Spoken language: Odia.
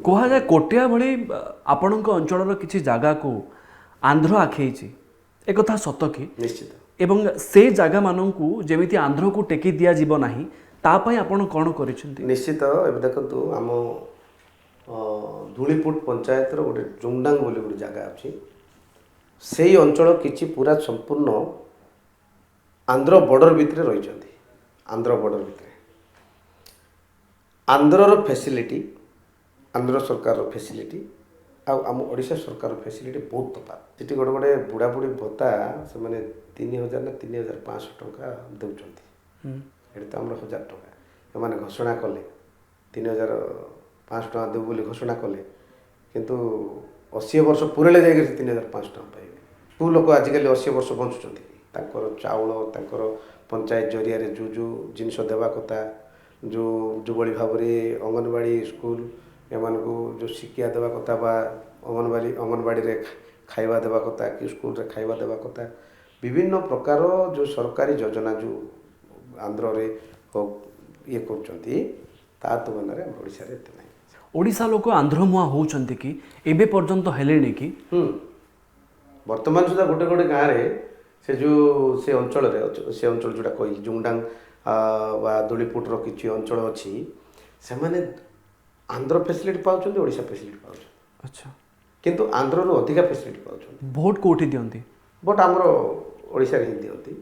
କୁହାଯାଏ କୋଟିଆ ଭଳି ଆପଣଙ୍କ ଅଞ୍ଚଳର କିଛି ଜାଗାକୁ ଆନ୍ଧ୍ର ଆଖେଇଛି ଏକଥା ସତ କି? ନିଶ୍ଚିତ ଏବଂ ସେ ଜାଗାମାନଙ୍କୁ ଯେମିତି ଆନ୍ଧ୍ରକୁ ଟେକି ଦିଆଯିବ ନାହିଁ ତା ପାଇଁ ଆପଣ କ'ଣ କରିଛନ୍ତି? ନିଶ୍ଚିତ। ଏବେ ଦେଖନ୍ତୁ ଆମ ଧୂଳିପୁଟ ପଞ୍ଚାୟତର ଗୋଟେ ଜୁଙ୍ଗଡାଙ୍ଗ ବୋଲି ଗୋଟେ ଜାଗା ଅଛି। ସେଇ ଅଞ୍ଚଳ କିଛି ପୁରା ସମ୍ପୂର୍ଣ୍ଣ ଆନ୍ଧ୍ର ବର୍ଡ଼ର ଭିତରେ ରହିଛନ୍ତି। ଆନ୍ଧ୍ର ବର୍ଡ଼ର ଭିତରେ ଆନ୍ଧ୍ରର ଫେସିଲିଟି, ଆନ୍ଧ୍ର ସରକାରର ଫେସିଲିଟି ଆଉ ଆମ ଓଡ଼ିଶା ସରକାରର ଫେସିଲିଟି ବହୁତ ତଫାତ୍। ସେଠି ଗୋଟେ ଗୋଟେ ବୁଢ଼ାବୁଢ଼ୀ ଭତ୍ତା ସେମାନେ 3,000 ନା 3,500 ଟଙ୍କା ଦେଉଛନ୍ତି। ଏଠି ତ ଆମର 1,000 ଟଙ୍କା। ଏମାନେ ଘୋଷଣା କଲେ 3,500 ଟଙ୍କା ଦେବୁ ବୋଲି ଘୋଷଣା କଲେ, କିନ୍ତୁ 80 ବର୍ଷ ପୁରେଇଲେ ଯାଇକରି 3,500 ଟଙ୍କା ପାଇବେ। କେଉଁ ଲୋକ ଆଜିକାଲି 80 ବର୍ଷ ବଞ୍ଚୁଛନ୍ତି? ତାଙ୍କର ଚାଉଳ, ତାଙ୍କର ପଞ୍ଚାୟତ ଜରିଆରେ ଯେଉଁ ଜିନିଷ ଦେବା କଥା, ଯେଉଁଭଳି ଭାବରେ ଅଙ୍ଗନବାଡ଼ି ସ୍କୁଲ ଏମାନଙ୍କୁ ଯେଉଁ ଶିକ୍ଷା ଦେବା କଥା ବା ଅଙ୍ଗନବାଡ଼ିରେ ଖାଇବା ଦେବା କଥା କି ସ୍କୁଲରେ ଖାଇବା ଦେବା କଥା, ବିଭିନ୍ନ ପ୍ରକାର ଯେଉଁ ସରକାରୀ ଯୋଜନା ଯେଉଁ ଆନ୍ଧ୍ରରେ ଇଏ କରୁଛନ୍ତି, ତା ତୁଳନାରେ ଆମ ଓଡ଼ିଶାରେ ଏତେ ନାହିଁ। ଓଡ଼ିଶା ଲୋକ ଆନ୍ଧ୍ରମୁହାଁ ହେଉଛନ୍ତି କି? ଏବେ ପର୍ଯ୍ୟନ୍ତ ହେଲେଣି କି? ବର୍ତ୍ତମାନ ସୁଦ୍ଧା ଗୋଟେ ଗୋଟେ ଗାଁରେ ସେ ଅଞ୍ଚଳରେ ସେ ଅଞ୍ଚଳ ଯେଉଁଟା କହିଲି ଜୁଙ୍ଗଡାଙ୍ଗ ବା ଧୂଳିପୁଟର କିଛି ଅଞ୍ଚଳ ଅଛି, ସେମାନେ ଆନ୍ଧ୍ର ଫେସିଲିଟି ପାଉଛନ୍ତି, ଓଡ଼ିଶା ଫେସିଲିଟି ପାଉଛନ୍ତି। ଆଚ୍ଛା, କିନ୍ତୁ ଆନ୍ଧ୍ରରୁ ଅଧିକା ଫେସିଲିଟି ପାଉଛନ୍ତି। ଭୋଟ କେଉଁଠି ଦିଅନ୍ତି? ବଟ୍ ଆମର ଓଡ଼ିଶାରେ ହିଁ ଦିଅନ୍ତି।